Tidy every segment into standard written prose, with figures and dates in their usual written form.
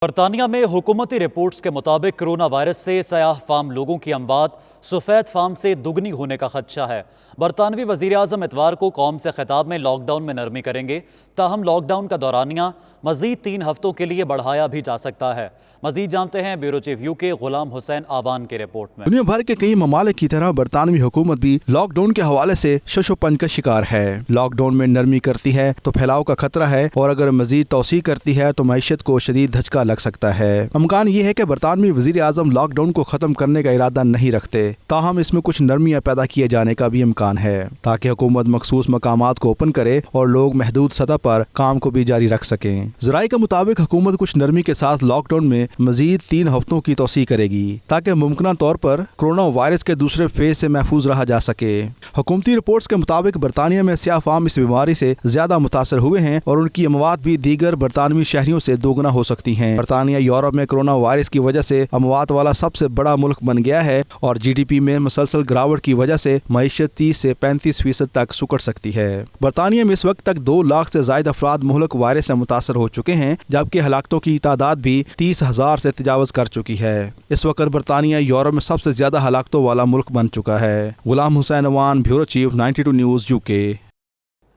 برطانیہ میں حکومتی رپورٹس کے مطابق کرونا وائرس سے سیاہ فام لوگوں کی اموات سفید فام سے دگنی ہونے کا خدشہ ہے۔ برطانوی وزیر اعظم اتوار کو قوم سے خطاب میں لاک ڈاؤن میں نرمی کریں گے، تاہم لاک ڈاؤن کا دورانیہ مزید 3 ہفتوں کے لیے بڑھایا بھی جا سکتا ہے۔ مزید جانتے ہیں بیورو چیف UK غلام حسین آوان کے رپورٹ میں۔ دنیا بھر کے کئی ممالک کی طرح برطانوی حکومت بھی لاک ڈاؤن کے حوالے سے شش و پنج کا شکار ہے۔ لاک ڈاؤن میں نرمی کرتی ہے تو پھیلاؤ کا خطرہ ہے، اور اگر مزید توسیع کرتی ہے تو معیشت کو شدید دھچکا لگ سکتا ہے۔ امکان یہ ہے کہ برطانوی وزیر اعظم لاک ڈاؤن کو ختم کرنے کا ارادہ نہیں رکھتے، تاہم اس میں کچھ نرمیاں پیدا کیے جانے کا بھی امکان ہے تاکہ حکومت مخصوص مقامات کو اوپن کرے اور لوگ محدود سطح پر کام کو بھی جاری رکھ سکیں۔ ذرائع کے مطابق حکومت کچھ نرمی کے ساتھ لاک ڈاؤن میں مزید 3 ہفتوں کی توسیع کرے گی تاکہ ممکنہ طور پر کورونا وائرس کے دوسرے فیز سے محفوظ رہا جا سکے۔ حکومتی رپورٹس کے مطابق برطانیہ میں سیاہ فام اس بیماری سے زیادہ متاثر ہوئے ہیں اور ان کی اموات بھی دیگر برطانوی شہریوں سے دوگنا ہو سکتی ہیں۔ برطانیہ یورپ میں کورونا وائرس کی وجہ سے اموات والا سب سے بڑا ملک بن گیا ہے اور GDP میں مسلسل گراوٹ کی وجہ سے معیشت 30 سے 35% تک سکڑ سکتی ہے۔ برطانیہ میں اس وقت تک 2 لاکھ سے زائد افراد مہلک وائرس سے متاثر ہو چکے ہیں، جبکہ ہلاکتوں کی تعداد بھی 30,000 سے تجاوز کر چکی ہے۔ اس وقت برطانیہ یورپ میں سب سے زیادہ ہلاکتوں والا ملک بن چکا ہے۔ غلام حسین آوان، بیورو چیف، 92 نیوز UK۔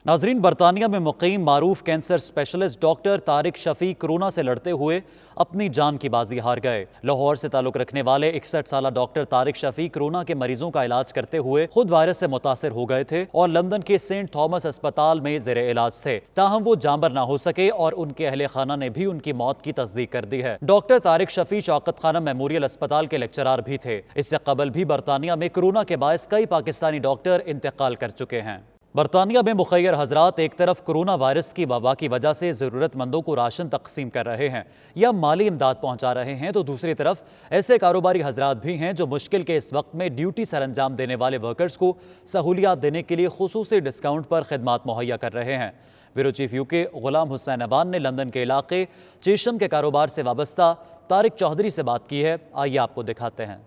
ناظرین، برطانیہ میں مقیم معروف کینسر اسپیشلسٹ ڈاکٹر طارق شفیع کورونا سے لڑتے ہوئے اپنی جان کی بازی ہار گئے۔ لاہور سے تعلق رکھنے والے 61 سالہ ڈاکٹر طارق شفیع کورونا کے مریضوں کا علاج کرتے ہوئے خود وائرس سے متاثر ہو گئے تھے اور لندن کے سینٹ تھامس اسپتال میں زیر علاج تھے، تاہم وہ جاں بر نہ ہو سکے اور ان کے اہل خانہ نے بھی ان کی موت کی تصدیق کر دی ہے۔ ڈاکٹر طارق شفیع شوکت خانہ میموریل اسپتال کے لیکچرار بھی تھے۔ اس سے قبل بھی برطانیہ میں کورونا کے باعث کئی پاکستانی ڈاکٹر انتقال کر چکے ہیں۔ برطانیہ میں مخیر حضرات ایک طرف کورونا وائرس کی وبا کی وجہ سے ضرورت مندوں کو راشن تقسیم کر رہے ہیں یا مالی امداد پہنچا رہے ہیں، تو دوسری طرف ایسے کاروباری حضرات بھی ہیں جو مشکل کے اس وقت میں ڈیوٹی سر انجام دینے والے ورکرز کو سہولیات دینے کے لیے خصوصی ڈسکاؤنٹ پر خدمات مہیا کر رہے ہیں۔ بیورو چیف UK غلام حسین آوان نے لندن کے علاقے چیشم کے کاروبار سے وابستہ طارق چودھری سے بات کی ہے، آئیے آپ کو دکھاتے ہیں۔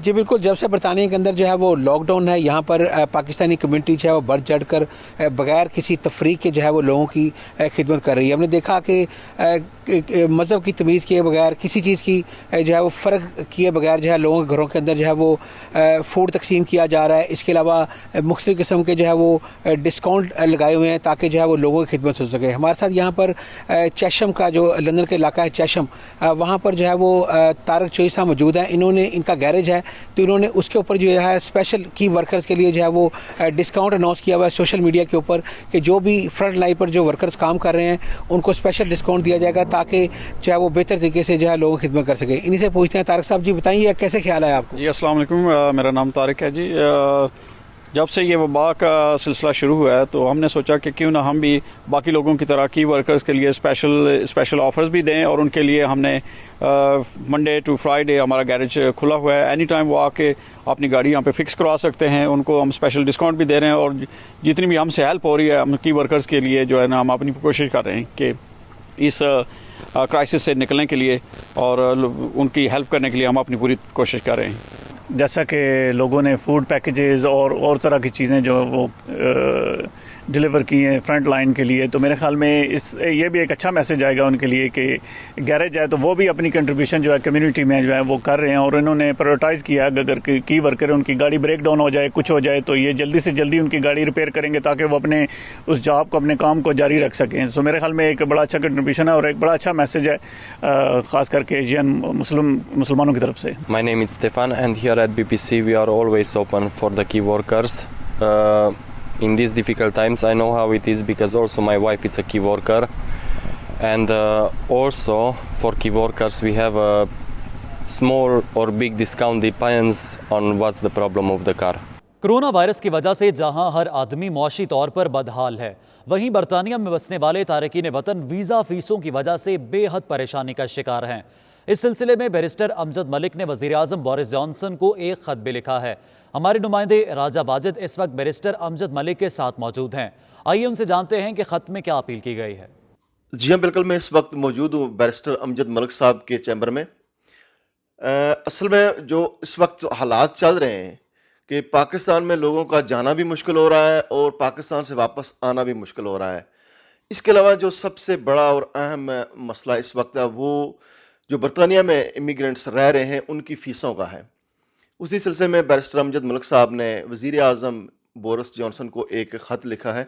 جی بالکل، جب سے برطانیہ کے اندر جو ہے وہ لاک ڈاؤن ہے، یہاں پر پاکستانی کمیونٹی جو ہے وہ بڑھ چڑھ کر بغیر کسی تفریق کے جو ہے وہ لوگوں کی خدمت کر رہی ہے۔ ہم نے دیکھا کہ مذہب کی تمیز کیے بغیر، کسی چیز کی جو ہے وہ فرق کیے بغیر جو ہے لوگوں کے گھروں کے اندر جو ہے وہ فوڈ تقسیم کیا جا رہا ہے۔ اس کے علاوہ مختلف قسم کے جو ہے وہ ڈسکاؤنٹ لگائے ہوئے ہیں تاکہ جو ہے وہ لوگوں کی خدمت ہو سکے۔ ہمارے ساتھ یہاں پر چیشم کا جو لندن کا علاقہ ہے چیشم، وہاں پر جو ہے وہ طارق چودھری صاحب موجود ہیں۔ انہوں نے، ان کا گیرج ہے تو انہوں نے اس کے اوپر جو ہے اسپیشل کی ورکرز کے لیے جو ہے وہ ڈسکاؤنٹ اناؤنس کیا ہوا ہے سوشل میڈیا کے اوپر کہ جو بھی فرنٹ لائن پر جو ورکرز کام کر رہے ہیں ان کو اسپیشل ڈسکاؤنٹ دیا جائے گا تاکہ جو ہے وہ بہتر طریقے سے جو ہے لوگوں کی خدمت کر سکے۔ انہی سے پوچھتے ہیں طارق صاحب، جی بتائیے کیسے خیال ہے آپ کو؟ جی السلام علیکم، میرا نام طارق ہے جی۔ جب سے یہ وبا کا سلسلہ شروع ہوا ہے تو ہم نے سوچا کہ کیوں نہ ہم بھی باقی لوگوں کی طرح کی ورکرز کے لیے اسپیشل آفرز بھی دیں، اور ان کے لیے ہم نے منڈے ٹو فرائیڈے ہمارا گیرج کھلا ہوا ہے۔ اینی ٹائم وہ آ کے اپنی گاڑی یہاں پہ فکس کروا سکتے ہیں، ان کو ہم اسپیشل ڈسکاؤنٹ بھی دے رہے ہیں، اور جتنی بھی ہم سے ہیلپ ہو رہی ہے ہم کی ورکرز کے لیے جو ہے نا ہم اپنی کوشش کر رہے ہیں کہ اس کرائسس سے نکلنے کے لیے اور ان کی ہیلپ کرنے کے لیے ہم اپنی پوری کوشش کر رہے ہیں۔ جیسا کہ لوگوں نے فوڈ پیکیجز اور طرح کی چیزیں جو وہ ڈلیور کی ہیں فرنٹ لائن کے لیے، تو میرے خیال میں یہ بھی ایک اچھا میسج آئے گا ان کے لیے کہ گیرج ہے تو وہ بھی اپنی کنٹریبیوشن جو ہے کمیونٹی میں جو ہے وہ کر رہے ہیں، اور انہوں نے پرائورٹائز کیا ہے اگر کی ورکر ان کی گاڑی بریک ڈاؤن ہو جائے، کچھ ہو جائے تو یہ جلدی سے جلدی ان کی گاڑی ریپیئر کریں گے تاکہ وہ اپنے اس جاب کو، اپنے کام کو جاری رکھ سکیں۔ سو میرے خیال میں ایک بڑا اچھا کنٹریبیوشن ہے اور ایک بڑا اچھا میسج ہے خاص کر کے ایشین مسلمانوں کی طرف سے۔ My name is Stefan and here at BBC we are always open for the key workers. In these difficult times I know how it is because also my wife is a key worker, and also for key workers we have a small or big discount depends on what's the problem of the car. Corona virus کی وجہ سے جہاں ہر آدمی معاشی طور پر بدحال ہے، وہیں برطانیہ میں بسنے والے تارکین وطن ویزا فیسوں کی وجہ سے بے حد پریشانی کا شکار ہیں۔ اس سلسلے میں بیرسٹر امجد ملک نے وزیر اعظم بورس جانسن کو ایک خط بھی لکھا ہے۔ ہمارے نمائندے راجہ واجد اس وقت بیرسٹر امجد ملک کے ساتھ موجود ہیں، آئیے ان سے جانتے ہیں کہ خط میں کیا اپیل کی گئی ہے۔ جی ہاں بالکل، میں اس وقت موجود ہوں بیرسٹر امجد ملک صاحب کے چیمبر میں۔ اصل میں جو اس وقت حالات چل رہے ہیں کہ پاکستان میں لوگوں کا جانا بھی مشکل ہو رہا ہے اور پاکستان سے واپس آنا بھی مشکل ہو رہا ہے۔ اس کے علاوہ جو سب سے بڑا اور اہم مسئلہ اس وقت ہے وہ جو برطانیہ میں امیگرینٹس رہ رہے ہیں ان کی فیسوں کا ہے۔ اسی سلسلے میں بیرسٹر امجد ملک صاحب نے وزیر اعظم بورس جانسن کو ایک خط لکھا ہے۔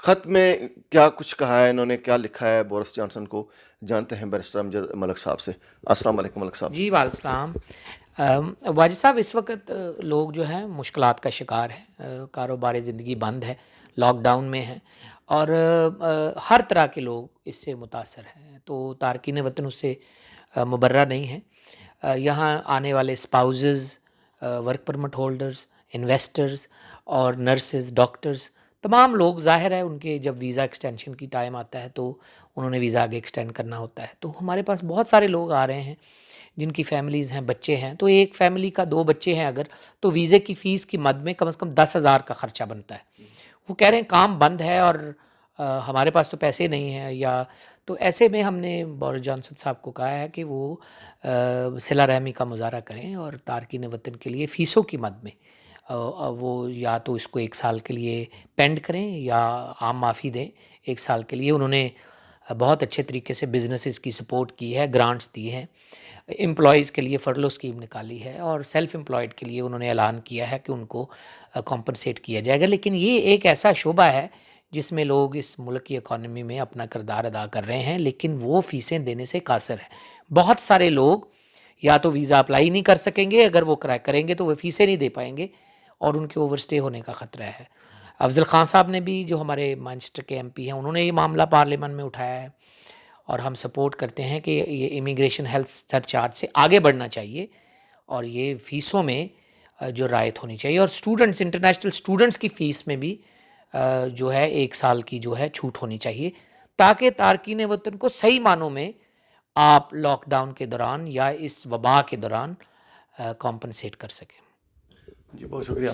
خط میں کیا کچھ کہا ہے، انہوں نے کیا لکھا ہے بورس جانسن کو، جانتے ہیں بیرسٹر امجد ملک صاحب سے۔ السلام علیکم ملک صاحب۔ جی وعلیکم السلام۔ واجد صاحب، اس وقت لوگ جو ہیں مشکلات کا شکار ہیں، کاروبار زندگی بند ہے، لاک ڈاؤن میں ہیں، اور ہر طرح کے لوگ اس سے متاثر ہیں، تو تارکین وطن اس سے مبرہ نہیں ہیں۔ یہاں آنے والے spouses, work permit holders, investors اور نرسز، ڈاکٹرز، تمام لوگ ظاہر ہے ان کے جب ویزا ایکسٹینشن کی ٹائم آتا ہے تو انہوں نے ویزا آگے ایکسٹینڈ کرنا ہوتا ہے، تو ہمارے پاس بہت سارے لوگ آ رہے ہیں جن کی فیملیز ہیں، بچے ہیں، تو ایک فیملی کا 2 بچے ہیں اگر، تو ویزے کی فیس کی مد میں کم از کم 10,000 کا خرچہ بنتا ہے۔ وہ کہہ رہے ہیں کام بند ہے اور ہمارے پاس تو پیسے نہیں ہیں، یا تو ایسے میں ہم نے بورس جانسن صاحب کو کہا ہے کہ وہ صلہ رحمی کا مظاہرہ کریں اور تارکین وطن کے لیے فیسوں کی مد میں وہ یا تو اس کو 1 سال کے لیے پینڈ کریں یا عام معافی دیں 1 سال کے لیے۔ انہوں نے بہت اچھے طریقے سے بزنسز کی سپورٹ کی ہے، گرانٹس دی ہیں، امپلائیز کے لیے فرلو اسکیم نکالی ہے، اور سیلف امپلائڈ کے لیے انہوں نے اعلان کیا ہے کہ ان کو کمپنسیٹ کیا جائے گا۔ لیکن یہ ایک ایسا شعبہ ہے جس میں لوگ اس ملک کی اکانومی میں اپنا کردار ادا کر رہے ہیں، لیکن وہ فیسیں دینے سے قاصر ہیں۔ بہت سارے لوگ یا تو ویزا اپلائی نہیں کر سکیں گے، اگر وہ کریں گے تو وہ فیسیں نہیں دے پائیں گے اور ان کے اوور سٹے ہونے کا خطرہ ہے۔ افضل خان صاحب نے بھی، جو ہمارے مانچسٹر کے ایم پی ہیں، انہوں نے یہ معاملہ پارلیمنٹ میں اٹھایا ہے، اور ہم سپورٹ کرتے ہیں کہ یہ امیگریشن ہیلتھ سرچارج سے آگے بڑھنا چاہیے اور یہ فیسوں میں جو رعایت ہونی چاہیے، اور اسٹوڈنٹس، انٹرنیشنل اسٹوڈنٹس کی فیس میں بھی جو ہے 1 سال کی جو ہے چھوٹ ہونی چاہیے، تاکہ تارکین وطن کو صحیح معنوں میں آپ لاک ڈاؤن کے دوران یا اس وبا کے دوران کمپنسیٹ کر سکیں۔ جی بہت شکریہ۔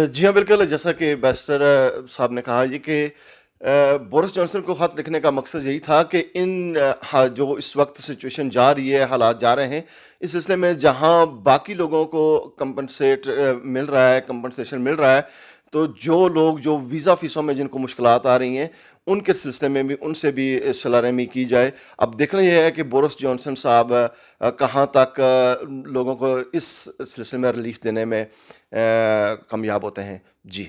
جی ہاں بالکل، جیسا کہ بیرسٹر صاحب نے کہا، یہ کہ بورس جانسن کو خط لکھنے کا مقصد یہی تھا کہ ان جو اس وقت سچویشن جا رہی ہے، حالات جا رہے ہیں، اس سلسلے میں جہاں باقی لوگوں کو کمپنسیٹ مل رہا ہے، کمپنسیشن مل رہا ہے، تو جو لوگ جو ویزا فیسوں میں جن کو مشکلات آ رہی ہیں ان کے سلسلے میں بھی ان سے بھی صلہ رحمی کی جائے۔ اب دیکھنا یہ ہے کہ بورس جانسن صاحب کہاں تک لوگوں کو اس سلسلے میں ریلیف دینے میں کامیاب ہوتے ہیں۔ جی،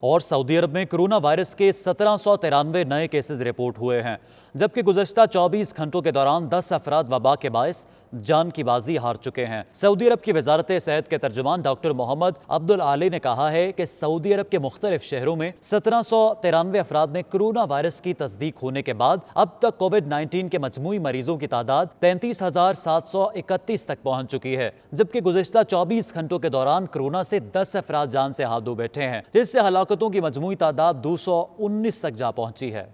اور سعودی عرب میں کرونا وائرس کے 1793 نئے کیسز رپورٹ ہوئے ہیں، جبکہ گزشتہ 24 گھنٹوں کے دوران 10 افراد وبا کے باعث جان کی بازی ہار چکے ہیں۔ سعودی عرب کی وزارت صحت کے ترجمان ڈاکٹر محمد عبدالعالی نے کہا ہے کہ سعودی عرب کے مختلف شہروں میں 1793 افراد میں کرونا وائرس کی تصدیق ہونے کے بعد اب تک کووڈ-19 کے مجموعی مریضوں کی تعداد 33,731 تک پہنچ چکی ہے، جبکہ گزشتہ 24 گھنٹوں کے دوران کرونا سے 10 افراد جان سے ہاتھ دھو بیٹھے ہیں، جس سے ہلاکتوں کی مجموعی تعداد 219 تک جا پہنچی ہے۔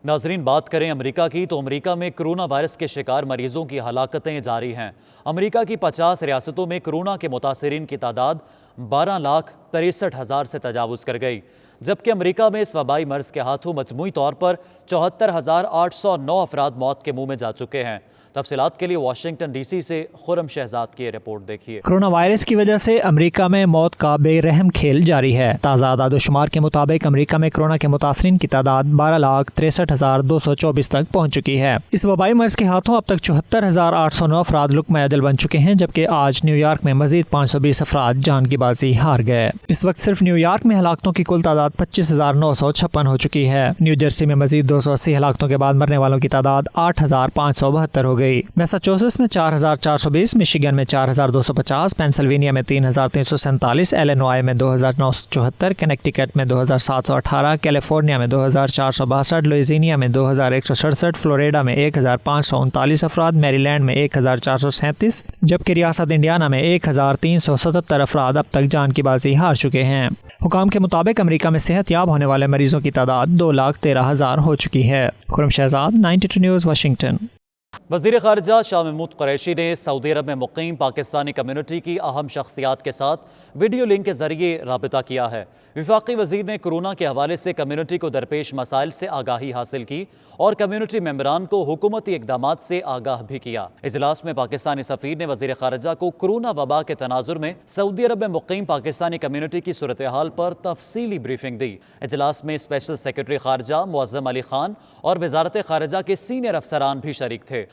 ناظرین، بات کریں امریکہ کی، تو امریکہ میں کرونا وائرس کے شکار مریضوں کی ہلاکتیں جاری ہیں۔ امریکہ کی 50 ریاستوں میں کرونا کے متاثرین کی تعداد 12,63,000 سے تجاوز کر گئی، جبکہ امریکہ میں اس وبائی مرض کے ہاتھوں مجموعی طور پر 74,809 افراد موت کے منہ میں جا چکے ہیں۔ تفصیلات کے لیے واشنگٹن ڈی سی سے خرم شہزاد کی رپورٹ دیکھیے۔ کرونا وائرس کی وجہ سے امریکہ میں موت کا بے رحم کھیل جاری ہے۔ تازہ اعداد و شمار کے مطابق امریکہ میں کرونا کے متاثرین کی تعداد 12,63,224 تک پہنچ چکی ہے۔ اس وبائی مرض کے ہاتھوں اب تک 74,809 افراد لقمہ اجل بن چکے ہیں، جبکہ آج نیو یارک میں مزید 520 افراد جان کی بازی ہار گئے۔ اس وقت صرف نیو یارک میں ہلاکتوں کی کل تعداد 25,956 ہو چکی ہے۔ نیو جرسی میں مزید 280 ہلاکتوں کے بعد مرنے والوں کی تعداد 8,572 ہو گئی۔ میساچوسٹس میں 4,420، مشیگن میں 4,250، پینسلوینیا میں 3,347، ایلینوائے میں 2,974، کنیکٹیکٹ میں 2,718، کیلیفورنیا میں 2,462، لوئزینیا میں 2,167، فلوریڈا میں 1,539 افراد، میری لینڈ میں 1,437، جبکہ ریاست انڈیانا میں 1,377 افراد اب تک جان کی بازی ہار چکے ہیں۔ حکام کے مطابق امریکہ میں صحت یاب ہونے والے مریضوں کی تعداد 2,13,000 ہو چکی ہے۔ خرم شہزاد، 92 نیوز، واشنگٹن۔ وزیر خارجہ شاہ محمود قریشی نے سعودی عرب میں مقیم پاکستانی کمیونٹی کی اہم شخصیات کے ساتھ ویڈیو لنک کے ذریعے رابطہ کیا ہے۔ وفاقی وزیر نے کرونا کے حوالے سے کمیونٹی کو درپیش مسائل سے آگاہی حاصل کی اور کمیونٹی ممبران کو حکومتی اقدامات سے آگاہ بھی کیا۔ اجلاس میں پاکستانی سفیر نے وزیر خارجہ کو کرونا وبا کے تناظر میں سعودی عرب میں مقیم پاکستانی کمیونٹی کی صورتحال پر تفصیلی بریفنگ دی۔ اجلاس میں اسپیشل سیکرٹری خارجہ معظم علی خان اور وزارت خارجہ کے سینئر افسران بھی شریک تھے۔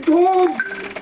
2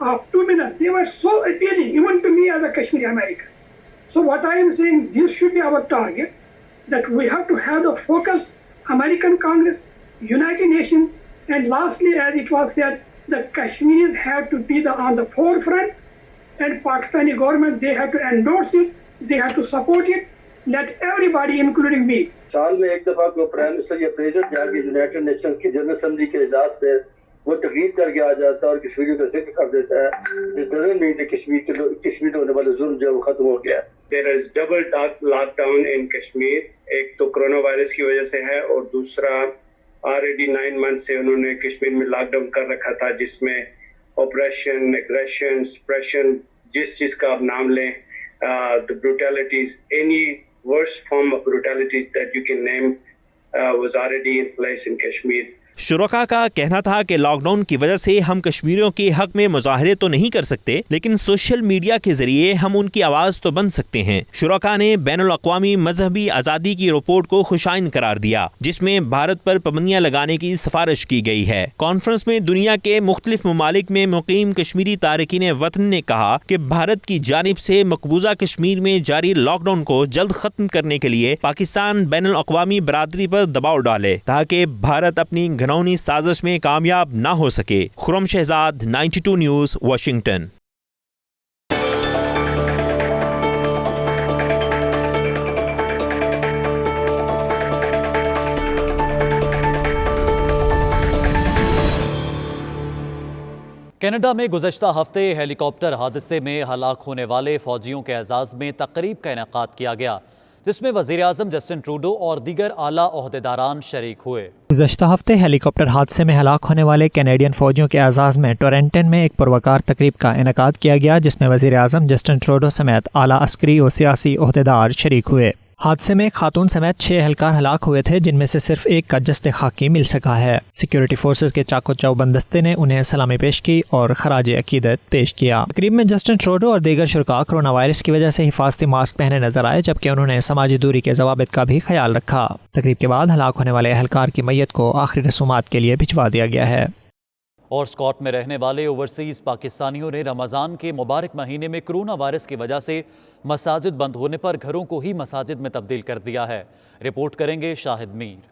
of 2 minutes, they were so appealing even to me as a Kashmiri American. So what I am saying, this should be our target, that we have to have the focus, American Congress, United Nations, and lastly, as it was said, the Kashmiris have to be on the forefront, and Pakistani government, they have to endorse it, they have to support it, let everybody, including me. سال میں ایک دفعہ کو prime minister یا president جا کے United nation کی general assembly کے اجلاس پہ وہ تقریر کر کے آ جاتا ہے اور کشمیریوں کا ذکر کر دیتا ہے. This doesn't mean that Kashmir ہونے والا ظلم جو ہے وہ ختم ہو گیا. There is double lock down in Kashmir. ایک تو کرونا وائرس کی وجہ سے ہے اور دوسرا already 9 months سے انہوں نے کشمیر میں لاک ڈاؤن کر رکھا تھا, جس میں آپریشن, اگریشن, سپریشن, جس چیز کا آپ نام لیں, the brutalities, any worst form of brutalities that you can name was already in place in Kashmir. شرکا کا کہنا تھا کہ لاک ڈاؤن کی وجہ سے ہم کشمیریوں کے حق میں مظاہرے تو نہیں کر سکتے, لیکن سوشل میڈیا کے ذریعے ہم ان کی آواز تو بن سکتے ہیں. شرکا نے بین الاقوامی مذہبی آزادی کی رپورٹ کو خوشائن قرار دیا, جس میں بھارت پر پابندیاں لگانے کی سفارش کی گئی ہے. کانفرنس میں دنیا کے مختلف ممالک میں مقیم کشمیری تارکین وطن نے کہا کہ بھارت کی جانب سے مقبوضہ کشمیر میں جاری لاک ڈاؤن کو جلد ختم کرنے کے لیے پاکستان بین الاقوامی برادری پر دباؤ ڈالے تاکہ بھارت اپنی گھنونی سازش میں کامیاب نہ ہو سکے. خرم شہزاد, 92 نیوز, واشنگٹن. کینیڈا میں گزشتہ ہفتے ہیلی کاپٹر حادثے میں ہلاک ہونے والے فوجیوں کے اعزاز میں تقریب کا انعقاد کیا گیا, جس میں وزیر اعظم جسٹن ٹروڈو اور دیگر اعلیٰ عہدیداران شریک ہوئے. گزشتہ ہفتے ہیلی کاپٹر حادثے میں ہلاک ہونے والے کینیڈین فوجیوں کے اعزاز میں ٹورنٹن میں ایک پروکار تقریب کا انعقاد کیا گیا, جس میں وزیر اعظم جسٹن ٹروڈو سمیت اعلیٰ عسکری اور سیاسی عہدیدار شریک ہوئے. حادثے میں ایک خاتون سمیت 6 اہلکار ہلاک ہوئے تھے, جن میں سے صرف ایک کا جسد خاکی مل سکا ہے. سیکیورٹی فورسز کے چاقو چوبند دستے نے انہیں سلامی پیش کی اور خراج عقیدت پیش کیا. تقریب میں جسٹن ٹروڈو اور دیگر شرکاء کرونا وائرس کی وجہ سے حفاظتی ماسک پہنے نظر آئے, جبکہ انہوں نے سماجی دوری کے ضوابط کا بھی خیال رکھا. تقریب کے بعد ہلاک ہونے والے اہلکار کی میت کو آخری رسومات کے لیے بھجوا دیا گیا ہے. اور اسکاٹ میں رہنے والے اوورسیز پاکستانیوں نے رمضان کے مبارک مہینے میں کرونا وائرس کی وجہ سے مساجد بند ہونے پر گھروں کو ہی مساجد میں تبدیل کر دیا ہے. رپورٹ کریں گے شاہد میر.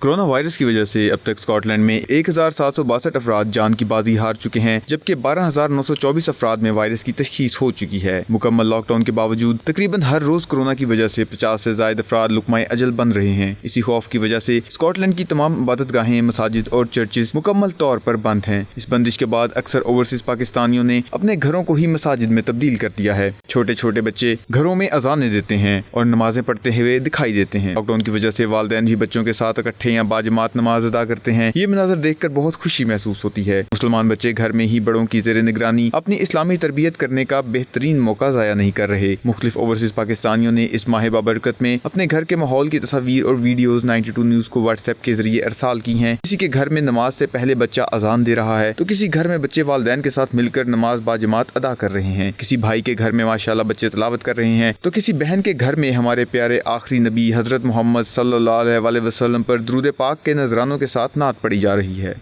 کرونا وائرس کی وجہ سے اب تک اسکاٹ لینڈ میں 1762 افراد جان کی بازی ہار چکے ہیں، جبکہ 12924 افراد میں وائرس کی تشخیص ہو چکی ہے۔ مکمل لاک ڈاؤن کے باوجود تقریباً ہر روز کورونا کی وجہ سے 50 سے زائد افراد لقمۂ اجل بن رہے ہیں۔ اسی خوف کی وجہ سے اسکاٹ لینڈ کی تمام عبادت گاہیں، مساجد اور چرچز مکمل طور پر بند ہیں۔ اس بندش کے بعد اکثر اوورسیز پاکستانیوں نے اپنے گھروں کو ہی مساجد میں تبدیل کر دیا ہے۔ چھوٹے چھوٹے بچے گھروں میں اذانیں دیتے ہیں اور نمازیں پڑھتے ہوئے دکھائی دیتے ہیں۔ لاک ڈاؤن کی وجہ سے والدین بھی بچوں کے ساتھ اکٹھے یا باجماعت نماز ادا کرتے ہیں۔ یہ مناظر دیکھ کر بہت خوشی محسوس ہوتی ہے۔ مسلمان بچے گھر میں ہی بڑوں کی زیر نگرانی اپنی اسلامی تربیت کرنے کا بہترین موقع ضائع نہیں کر رہے۔ مختلف اوورسیز پاکستانیوں نے اس ماہ بابرکت میں اپنے گھر کے ماحول کی تصاویر اور ویڈیوز 92 نیوز کو واٹس ایپ کے ذریعے ارسال کی ہیں۔ کسی کے گھر میں نماز سے پہلے بچہ اذان دے رہا ہے تو کسی گھر میں بچے والدین کے ساتھ مل کر نماز باجماعت ادا کر رہے ہیں۔ کسی بھائی کے گھر میں ماشاءاللہ بچے تلاوت کر رہے ہیں تو کسی بہن کے گھر میں ہمارے پیارے آخری نبی حضرت محمد صلی اللہ علیہ وسلم پر درود پاک کے نذرانوں کے ساتھ نعت پڑھی جا رہی ہے۔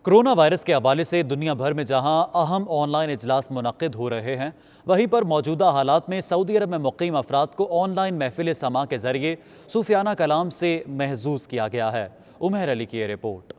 کرونا وائرس کے حوالے سے دنیا بھر میں جہاں اہم آن لائن اجلاس منعقد ہو رہے ہیں، وہیں پر موجودہ حالات میں سعودی عرب میں مقیم افراد کو آن لائن محفل سماع کے ذریعے صوفیانہ کلام سے محظوظ کیا گیا ہے۔ عمر علی کی یہ رپورٹ۔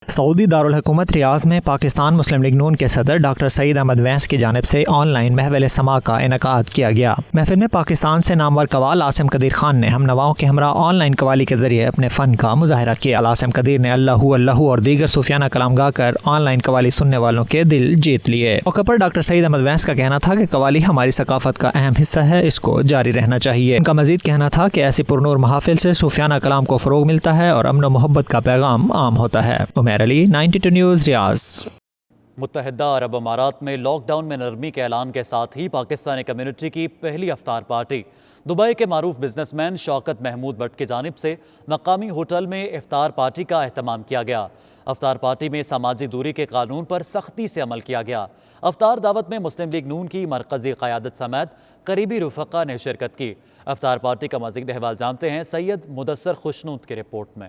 سعودی دارالحکومت ریاض میں پاکستان مسلم لیگ نون کے صدر ڈاکٹر سعید احمد وینس کی جانب سے آن لائن محفل سماع کا انعقاد کیا گیا۔ محفل میں پاکستان سے نامور قوال عاصم قدیر خان نے ہم نواؤں کے ہمراہ آن لائن قوالی کے ذریعے اپنے فن کا مظاہرہ کیا۔ عاصم قدیر نے اللہ اللہ اور دیگر صوفیانہ کلام گا کر آن لائن قوالی سننے والوں کے دل جیت لیے۔ موقع پر ڈاکٹر سعید احمد وینس کا کہنا تھا کہ قوالی ہماری ثقافت کا اہم حصہ ہے، اس کو جاری رہنا چاہیے۔ ان کا مزید کہنا تھا کہ ایسی پرنور محافل سے صوفیانہ کلام کو فروغ ملتا ہے اور امن و محبت کا پیغام عام ہوتا ہے۔ عمر علی، 92 نیوز، ریاض۔ متحدہ عرب امارات میں لاک ڈاؤن میں نرمی کے اعلان کے ساتھ ہی پاکستانی کمیونٹی کی پہلی افطار پارٹی دبئی کے معروف بزنس مین شوکت محمود بٹ کی جانب سے مقامی ہوٹل میں افطار پارٹی کا اہتمام کیا گیا۔ افطار پارٹی میں سماجی دوری کے قانون پر سختی سے عمل کیا گیا۔ افطار دعوت میں مسلم لیگ نون کی مرکزی قیادت سمیت قریبی رفقا نے شرکت کی۔ افطار پارٹی کا مزید احوال جانتے ہیں سید مدثر خوشنود کی رپورٹ میں۔